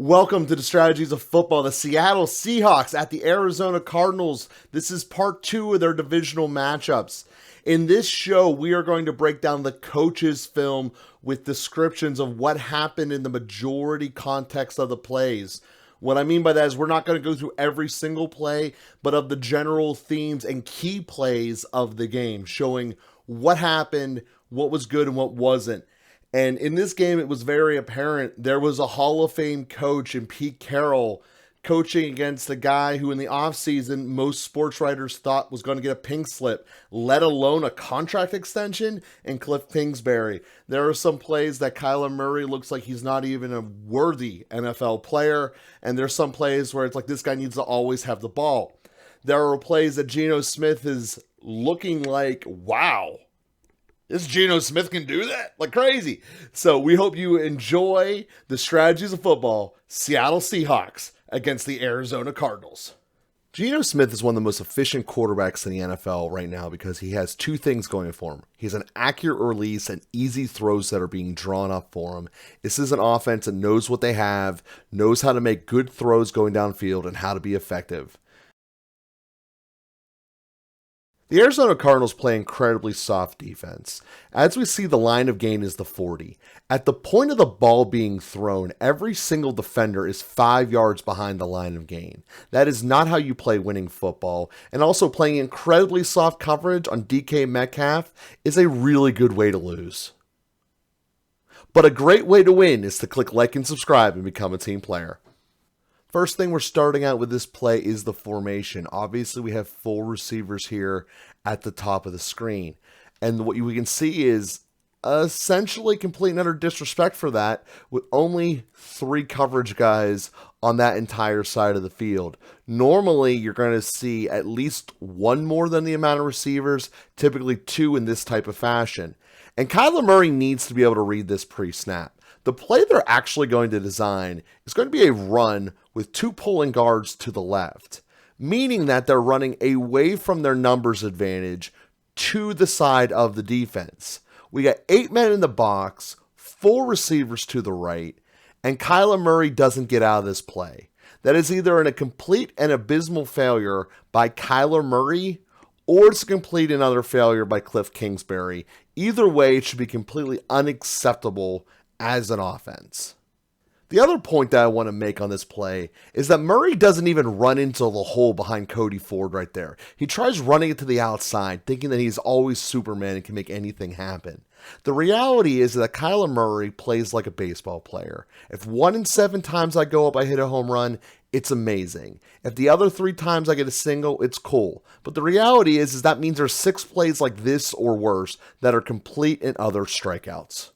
Welcome to the Strategies of Football. The Seattle Seahawks at the Arizona Cardinals. This is part 2 of their divisional matchups. In this show, we are going to break down the coach's film with descriptions of what happened in the majority context of the plays. What I mean by that is we're not going to go through every single play, but of the general themes and key plays of the game, showing what happened, what was good and what wasn't. And in this game, it was very apparent there was a Hall of Fame coach in Pete Carrol coaching against a guy who in the offseason most sports writers thought was going to get a pink slip, let alone a contract extension, and Kliff Kingsbury. There are some plays that Kyler Murray looks like he's not even a worthy NFL player, and there's some plays where it's like this guy needs to always have the ball. There are plays that Geno Smith is looking like, wow, this Geno Smith can do that? Like crazy. So we hope you enjoy the Strategies of Football, Seattle Seahawks against the Arizona Cardinals. Geno Smith is one of the most efficient quarterbacks in the NFL right now because he has two things going for him. He has an accurate release and easy throws that are being drawn up for him. This is an offense that knows what they have, knows how to make good throws going downfield, and how to be effective. The Arizona Cardinals play incredibly soft defense. As we see, the line of gain is the 40. At the point of the ball being thrown, every single defender is 5 yards behind the line of gain. That is not how you play winning football, and also playing incredibly soft coverage on DK Metcalf is a really good way to lose. But a great way to win is to click like and subscribe and become a team player. First thing we're starting out with this play is the formation. Obviously, we have full receivers here at the top of the screen. And what we can see is essentially complete and utter disrespect for that with only 3 coverage guys on that entire side of the field. Normally, you're going to see at least 1 more than the amount of receivers, typically 2 in this type of fashion. And Kyler Murray needs to be able to read this pre-snap. The play they're actually going to design is going to be a run with 2 pulling guards to the left, meaning that they're running away from their numbers advantage to the side of the defense. We got 8 men in the box, 4 receivers to the right, and Kyler Murray doesn't get out of this play. That is either a complete and abysmal failure by Kyler Murray, or it's a complete and utter failure by Kliff Kingsbury. Either way, it should be completely unacceptable as an offense. The other point that I want to make on this play is that Murray doesn't even run into the hole behind Cody Ford right there. He tries running it to the outside, thinking that he's always Superman and can make anything happen. The reality is that Kyler Murray plays like a baseball player. If 1 in 7 times I go up, I hit a home run, it's amazing. If the other 3 times I get a single, it's cool. But the reality is that means there's 6 plays like this or worse that are complete and utter strikeouts.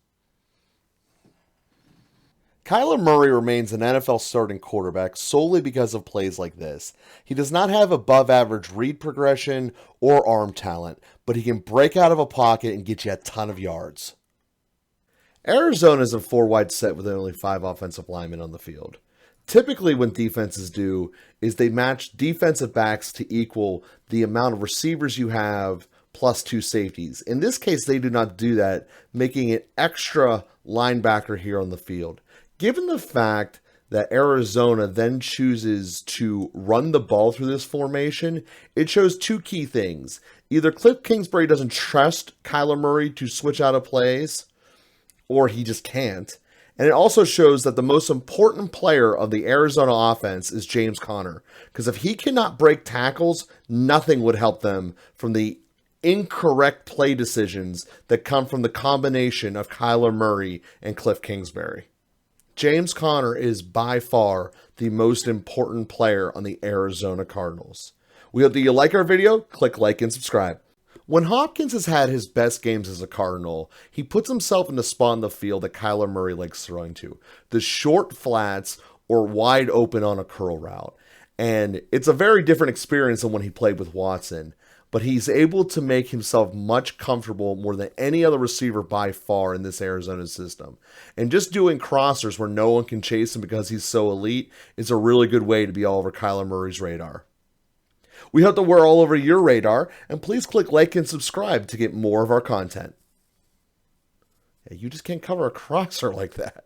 Kyler Murray remains an NFL starting quarterback solely because of plays like this. He does not have above average read progression or arm talent, but he can break out of a pocket and get you a ton of yards. Arizona is a 4-wide set with only 5 offensive linemen on the field. Typically what defenses do is they match defensive backs to equal the amount of receivers you have plus 2 safeties. In this case, they do not do that, making it extra linebacker here on the field. Given the fact that Arizona then chooses to run the ball through this formation, it shows 2 key things. Either Kliff Kingsbury doesn't trust Kyler Murray to switch out of plays, or he just can't. And it also shows that the most important player of the Arizona offense is James Conner. Because if he cannot break tackles, nothing would help them from the incorrect play decisions that come from the combination of Kyler Murray and Kliff Kingsbury. James Conner is by far the most important player on the Arizona Cardinals. We hope that you like our video. Click like and subscribe. When Hopkins has had his best games as a Cardinal, he puts himself in the spot on the field that Kyler Murray likes throwing to. The short flats or wide open on a curl route. And it's a very different experience than when he played with Watson. But he's able to make himself much comfortable more than any other receiver by far in this Arizona system. And just doing crossers where no one can chase him because he's so elite is a really good way to be all over Kyler Murray's radar. We hope that we're all over your radar, and please click like and subscribe to get more of our content. Yeah, you just can't cover a crosser like that.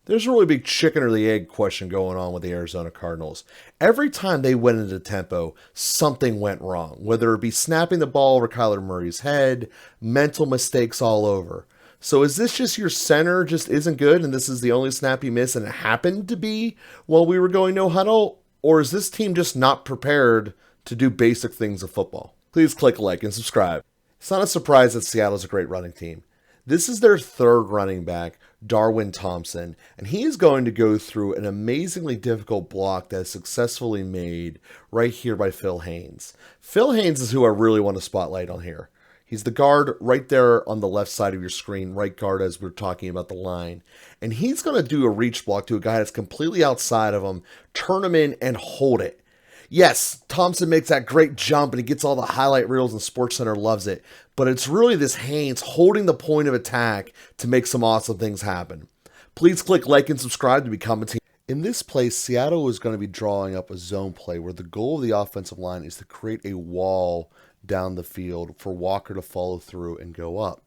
There's a really big chicken or the egg question going on with the Arizona Cardinals. Every time they went into tempo, something went wrong, whether it be snapping the ball over Kyler Murray's head, mental mistakes all over. So is this just your center just isn't good and this is the only snap he missed and it happened to be while we were going no huddle? Or is this team just not prepared to do basic things of football? Please click like and subscribe. It's not a surprise that Seattle's a great running team. This is their third running back, Darwin Thompson, and he is going to go through an amazingly difficult block that is successfully made right here by Phil Haynes. Phil Haynes is who I really want to spotlight on here. He's the guard right there on the left side of your screen, right guard as we're talking about the line. And he's going to do a reach block to a guy that's completely outside of him, turn him in, and hold it. Yes, Thompson makes that great jump and he gets all the highlight reels and SportsCenter loves it. But it's really this Haynes holding the point of attack to make some awesome things happen. Please click like and subscribe to become a team. In this play, Seattle is going to be drawing up a zone play where the goal of the offensive line is to create a wall down the field for Walker to follow through and go up.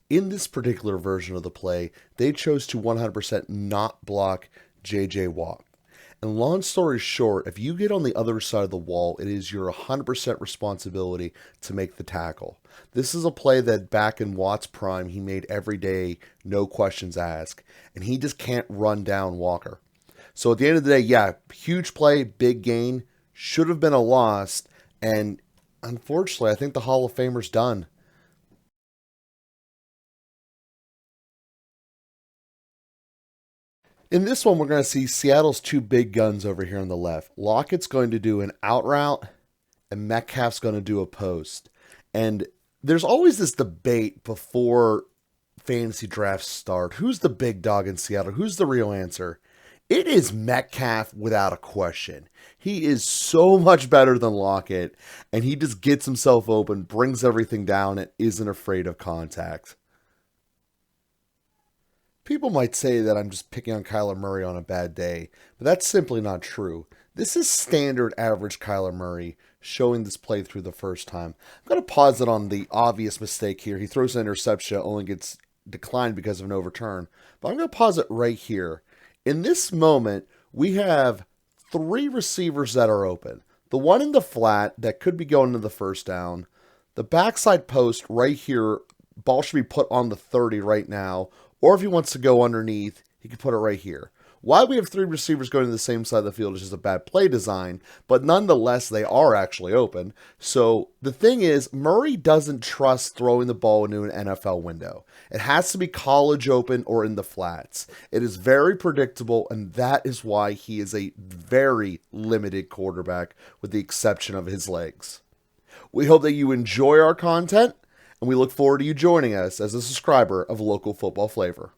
In this particular version of the play, they chose to 100% not block J.J. Watt. And long story short, if you get on the other side of the wall, it is your 100% responsibility to make the tackle. This is a play that back in Watt's prime, he made every day, no questions asked. And he just can't run down Walker. So at the end of the day, yeah, huge play, big gain, should have been a loss. And unfortunately, I think the Hall of Famer's done. In this one, we're going to see Seattle's two big guns over here on the left. Lockett's going to do an out route, and Metcalf's going to do a post. And there's always this debate before fantasy drafts start. Who's the big dog in Seattle? Who's the real answer? It is Metcalf without a question. He is so much better than Lockett, and he just gets himself open, brings everything down, and isn't afraid of contact. People might say that I'm just picking on Kyler Murray on a bad day, but that's simply not true. This is standard average Kyler Murray showing this play through the first time. I'm going to pause it on the obvious mistake here. He throws an interception, only gets declined because of an overturn. But I'm going to pause it right here. In this moment, we have three receivers that are open. The one in the flat that could be going to the first down. The backside post right here, ball should be put on the 30 right now. Or if he wants to go underneath, he can put it right here. Why we have three receivers going to the same side of the field is just a bad play design, but nonetheless, they are actually open. So the thing is, Murray doesn't trust throwing the ball into an NFL window. It has to be college open or in the flats. It is very predictable, and that is why he is a very limited quarterback, with the exception of his legs. We hope that you enjoy our content, and we look forward to you joining us as a subscriber of Local Football Flavor.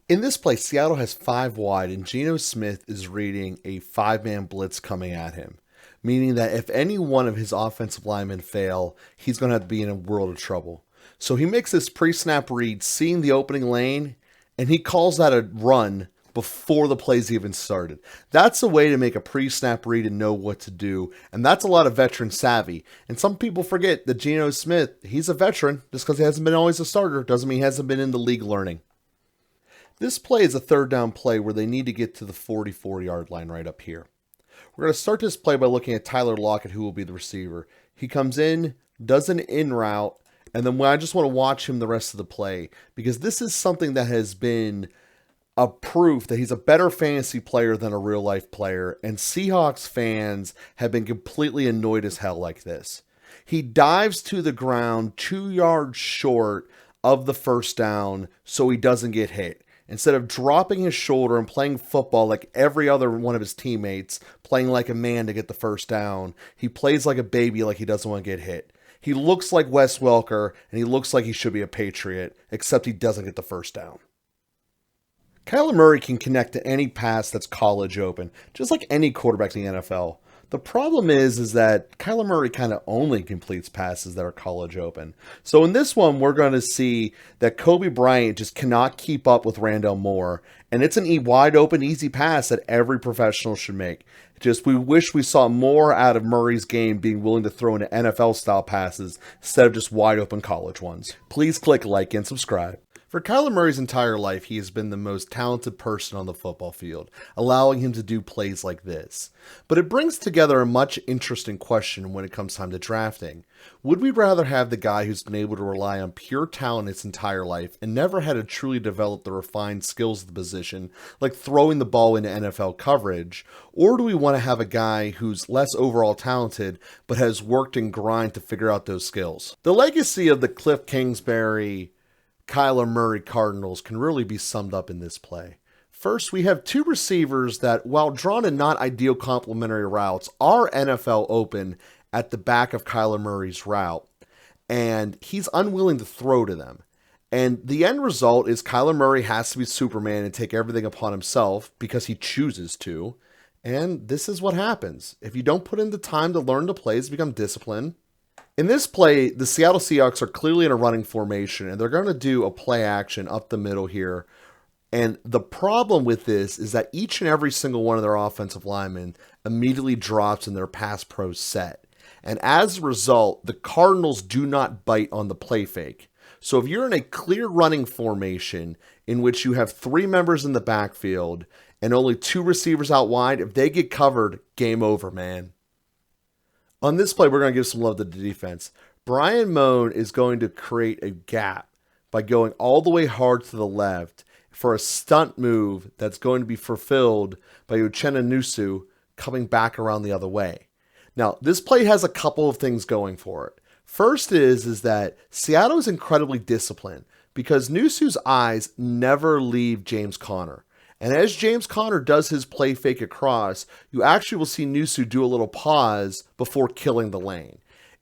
In this play, Seattle has 5 wide, and Geno Smith is reading a 5-man blitz coming at him, meaning that if any one of his offensive linemen fail, he's going to have to be in a world of trouble. So he makes this pre-snap read, seeing the opening lane, and he calls that a run before the play's even started. That's a way to make a pre-snap read and know what to do, and that's a lot of veteran savvy. And some people forget that Geno Smith, he's a veteran. Just because he hasn't been always a starter doesn't mean he hasn't been in the league learning. This play is a third down play where they need to get to the 44-yard line right up here. We're going to start this play by looking at Tyler Lockett, who will be the receiver. He comes in, does an in route, and then I just want to watch him the rest of the play, because this is something that has been a proof that he's a better fantasy player than a real life player, and Seahawks fans have been completely annoyed as hell like this. He dives to the ground 2 yards short of the first down so he doesn't get hit. Instead of dropping his shoulder and playing football like every other one of his teammates, playing like a man to get the first down, he plays like a baby like he doesn't want to get hit. He looks like Wes Welker, and he looks like he should be a Patriot, except he doesn't get the first down. Kyler Murray can connect to any pass that's college open, just like any quarterback in the NFL. The problem is that Kyler Murray kind of only completes passes that are college open. So in this one, we're going to see that Kobe Bryant just cannot keep up with Rondale Moore, and it's an wide open, easy pass that every professional should make. Just we wish we saw more out of Murray's game, being willing to throw into NFL-style passes instead of just wide open college ones. Please click like and subscribe. For Kyler Murray's entire life, he has been the most talented person on the football field, allowing him to do plays like this. But it brings together a much interesting question when it comes time to drafting. Would we rather have the guy who's been able to rely on pure talent his entire life and never had to truly develop the refined skills of the position, like throwing the ball into NFL coverage, or do we want to have a guy who's less overall talented but has worked and grind to figure out those skills? The legacy of the Kliff Kingsbury Kyler Murray Cardinals can really be summed up in this play. First, we have two receivers that, while drawn in not ideal complementary routes, are NFL open at the back of Kyler Murray's route, and he's unwilling to throw to them. And the end result is Kyler Murray has to be Superman and take everything upon himself because he chooses to, and this is what happens. If you don't put in the time to learn the plays, become disciplined. In this play, the Seattle Seahawks are clearly in a running formation, and they're going to do a play action up the middle here. And the problem with this is that each and every single one of their offensive linemen immediately drops in their pass pro set. And as a result, the Cardinals do not bite on the play fake. So if you're in a clear running formation in which you have three members in the backfield and only two receivers out wide, if they get covered, game over, man. On this play, we're going to give some love to the defense. Mone is going to create a gap by going all the way hard to the left for a stunt move that's going to be fulfilled by Uchenna Nwosu coming back around the other way. Now, this play has a couple of things going for it. First is that Seattle is incredibly disciplined because Nwosu's eyes never leave James Conner. And as James Conner does his play fake across, you actually will see Nwosu do a little pause before killing the lane.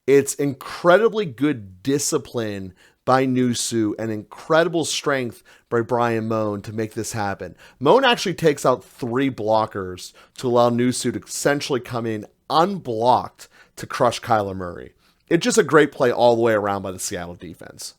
It's incredibly good discipline by Nwosu and incredible strength by Mone to make this happen. Mone actually takes out three blockers to allow Nwosu to essentially come in unblocked to crush Kyler Murray. It's just a great play all the way around by the Seattle defense.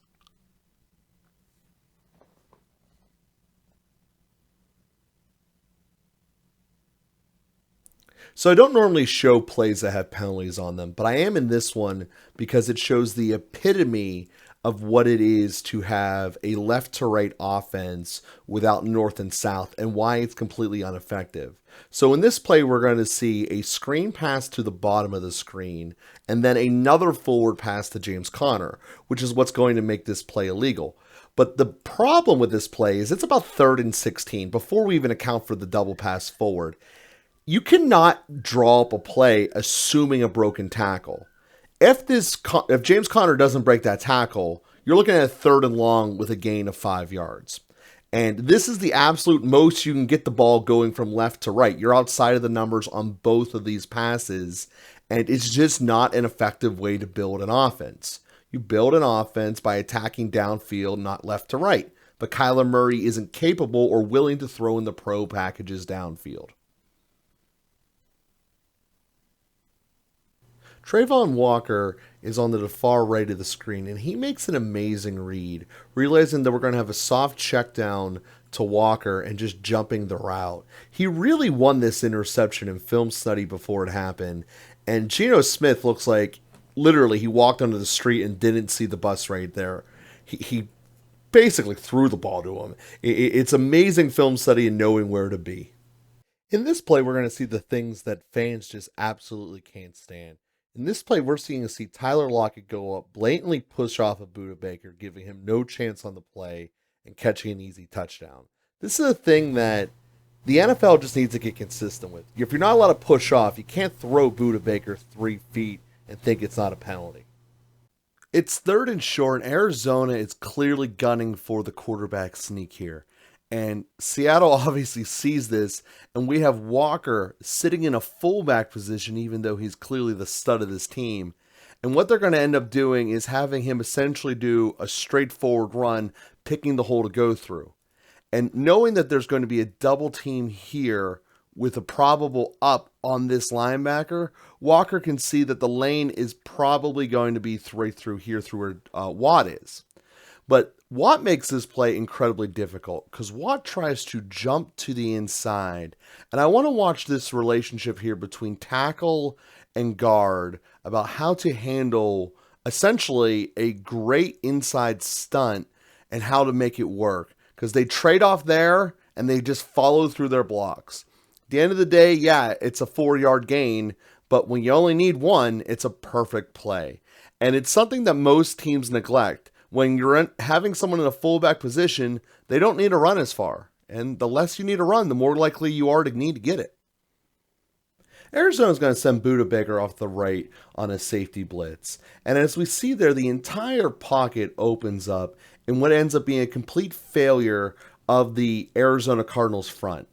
So I don't normally show plays that have penalties on them, but I am in this one because it shows the epitome of what it is to have a left to right offense without north and south and why it's completely ineffective. So in this play, we're going to see a screen pass to the bottom of the screen and then another forward pass to James Conner, which is what's going to make this play illegal. But the problem with this play is it's about 3rd and 16 before we even account for the double pass forward. You cannot draw up a play assuming a broken tackle. If James Conner doesn't break that tackle, you're looking at a 3rd and long with a gain of 5 yards. And this is the absolute most you can get the ball going from left to right. You're outside of the numbers on both of these passes, and it's just not an effective way to build an offense. You build an offense by attacking downfield, not left to right. But Kyler Murray isn't capable or willing to throw in the pro packages downfield. Trayvon Walker is on the far right of the screen, and he makes an amazing read, realizing that we're going to have a soft check down to Walker and just jumping the route. He really won this interception in film study before it happened, and Geno Smith looks like literally he walked onto the street and didn't see the bus right there. He basically threw the ball to him. It's amazing film study and knowing where to be. In this play, we're going to see the things that fans just absolutely can't stand. In this play, we're seeing Tyler Lockett go up, blatantly push off of Budda Baker, giving him no chance on the play and catching an easy touchdown. This is a thing that the NFL just needs to get consistent with. If you're not allowed to push off, you can't throw Budda Baker 3 feet and think it's not a penalty. It's 3rd and short, and Arizona is clearly gunning for the quarterback sneak here. And Seattle obviously sees this, and we have Walker sitting in a fullback position, even though he's clearly the stud of this team. And what they're going to end up doing is having him essentially do a straightforward run, picking the hole to go through. And knowing that there's going to be a double team here with a probable up on this linebacker, Walker can see that the lane is probably going to be right through here through where Watt is. But Watt makes this play incredibly difficult because Watt tries to jump to the inside. And I want to watch this relationship here between tackle and guard about how to handle essentially a great inside stunt and how to make it work, because they trade off there and they just follow through their blocks. At the end of the day, yeah, it's a 4-yard gain, but when you only need one, it's a perfect play. And it's something that most teams neglect. When you're having someone in a fullback position, they don't need to run as far. And the less you need to run, the more likely you are to need to get it. Arizona's going to send Budda Baker off the right on a safety blitz. And as we see there, the entire pocket opens up in what ends up being a complete failure of the Arizona Cardinals front.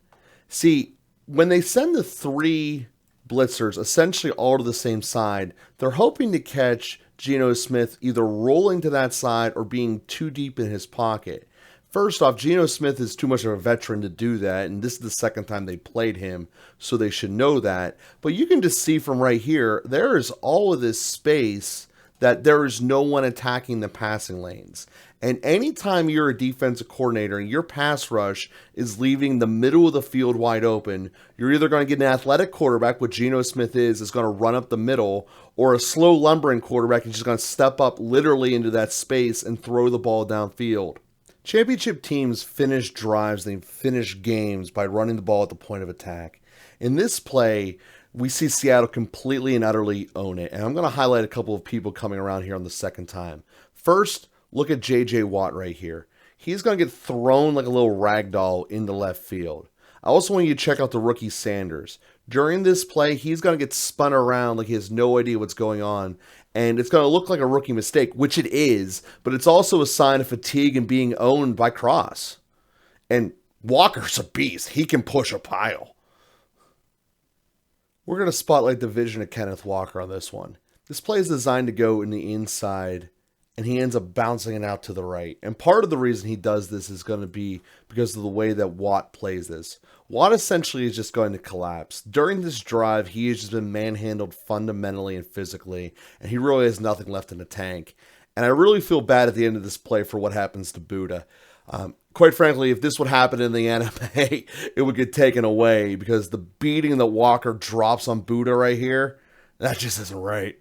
See, when they send the 3 blitzers essentially all to the same side, they're hoping to catch Geno Smith either rolling to that side or being too deep in his pocket. First off, Geno Smith is too much of a veteran to do that, and this is the second time they played him, so they should know that. But you can just see from right here, there is all of this space that there is no one attacking the passing lanes. And anytime you're a defensive coordinator and your pass rush is leaving the middle of the field wide open, you're either going to get an athletic quarterback, what Geno Smith is going to run up the middle, or a slow lumbering quarterback is just going to step up literally into that space and throw the ball downfield. Championship teams finish drives, they finish games by running the ball at the point of attack. In this play, we see Seattle completely and utterly own it. And I'm going to highlight a couple of people coming around here on the second time. First, look at J.J. Watt right here. He's going to get thrown like a little rag doll into left field. I also want you to check out the rookie Sanders. During this play, he's going to get spun around like he has no idea what's going on. And it's going to look like a rookie mistake, which it is, but it's also a sign of fatigue and being owned by Cross. And Walker's a beast. He can push a pile. We're going to spotlight the vision of Kenneth Walker on this one. This play is designed to go in the inside, and he ends up bouncing it out to the right. And part of the reason he does this is going to be because of the way that Watt plays this. Watt essentially is just going to collapse. During this drive, he has just been manhandled fundamentally and physically, and he really has nothing left in the tank. And I really feel bad at the end of this play for what happens to Budda. Quite frankly, if this would happen in the NBA, it would get taken away, because the beating that Walker drops on Budda right here, that just isn't right.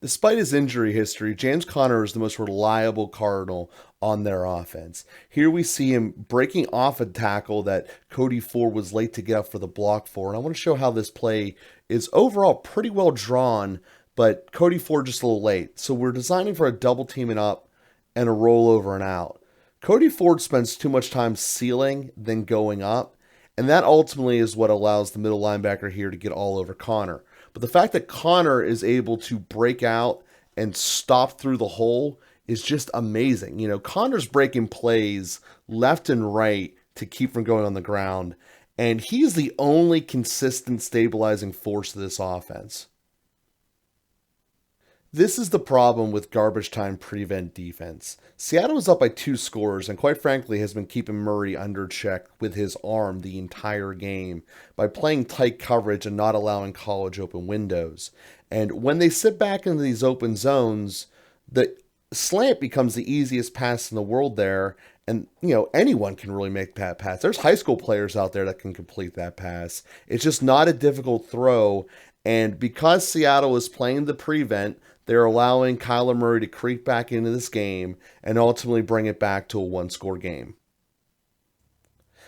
Despite his injury history, James Conner is the most reliable Cardinal on their offense. Here we see him breaking off a tackle that Cody Ford was late to get up for the block for. And I want to show how this play is overall pretty well drawn, but Cody Ford just a little late. So we're designing for a double teaming up and a rollover and out. Cody Ford spends too much time sealing than going up, and that ultimately is what allows the middle linebacker here to get all over Conner. But the fact that Conner is able to break out and stop through the hole is just amazing. You know, Conner's breaking plays left and right to keep from going on the ground, and he's the only consistent stabilizing force of this offense. This is the problem with garbage time prevent defense. Seattle is up by 2 scores and quite frankly has been keeping Murray under check with his arm the entire game by playing tight coverage and not allowing college open windows. And when they sit back into these open zones, the slant becomes the easiest pass in the world there. And, you know, anyone can really make that pass. There's high school players out there that can complete that pass. It's just not a difficult throw. And because Seattle is playing the prevent, they're allowing Kyler Murray to creep back into this game and ultimately bring it back to a 1-score game.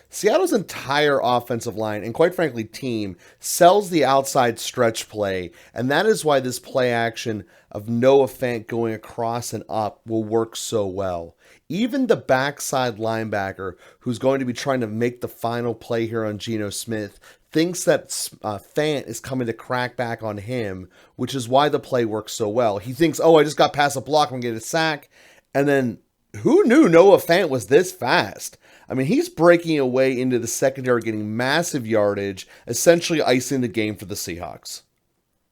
Seattle's entire offensive line and quite frankly team sells the outside stretch play, and that is why this play action of Noah Fant going across and up will work so well. Even the backside linebacker who's going to be trying to make the final play here on Geno Smith thinks that Fant is coming to crack back on him, which is why the play works so well. He thinks, oh, I just got past a block, I'm going to get a sack. And then who knew Noah Fant was this fast? I mean, he's breaking away into the secondary, getting massive yardage, essentially icing the game for the Seahawks.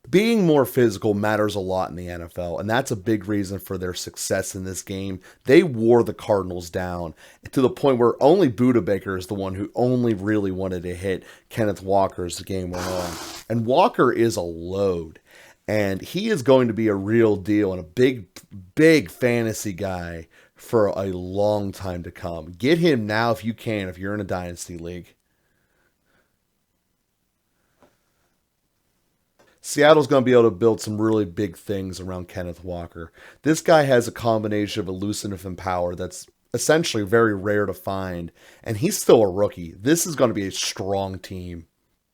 Being more physical matters a lot in the NFL, and that's a big reason for their success in this game. They wore the Cardinals down to the point where only Budda Baker is the one who only really wanted to hit Kenneth Walker as the game went on. And Walker is a load, and he is going to be a real deal and a big, big fantasy guy for a long time to come. Get him now if you can, if you're in a dynasty league. Seattle's going to be able to build some really big things around Kenneth Walker. This guy has a combination of elusiveness and power that's essentially very rare to find, and he's still a rookie. This is going to be a strong team.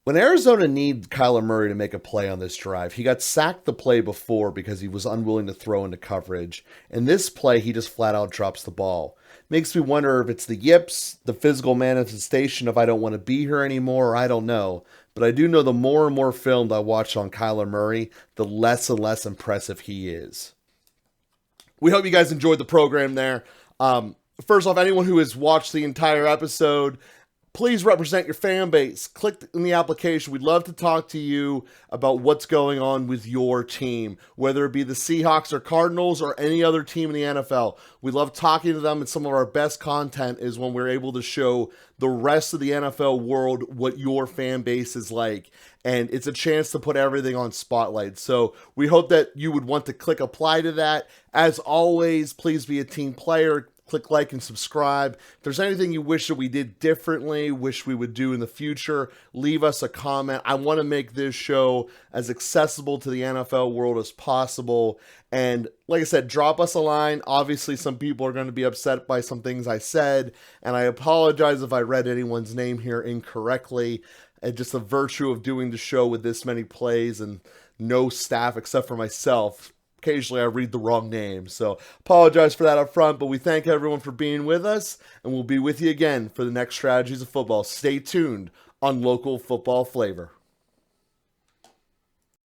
When Arizona needed Kyler Murray to make a play on this drive, he got sacked the play before because he was unwilling to throw into coverage. In this play, he just flat out drops the ball. Makes me wonder if it's the yips, the physical manifestation of I don't want to be here anymore, or I don't know. But I do know the more and more film I watch on Kyler Murray, the less and less impressive he is. We hope you guys enjoyed the program there. First off, anyone who has watched the entire episode, please represent your fan base. Click in the application. We'd love to talk to you about what's going on with your team, whether it be the Seahawks or Cardinals or any other team in the NFL. We love talking to them, and some of our best content is when we're able to show the rest of the NFL world what your fan base is like. And it's a chance to put everything on spotlight. So we hope that you would want to click apply to that. As always, please be a team player. Click like and subscribe. If there's anything you wish that we did differently, wish we would do in the future, leave us a comment. I want to make this show as accessible to the NFL world as possible. And like I said, drop us a line. Obviously, some people are going to be upset by some things I said, and I apologize if I read anyone's name here incorrectly. And just the virtue of doing the show with this many plays and no staff except for myself, occasionally I read the wrong name, so apologize for that up front, but we thank everyone for being with us, and we'll be with you again for the next Strategies of Football. Stay tuned on Local Football Flavor.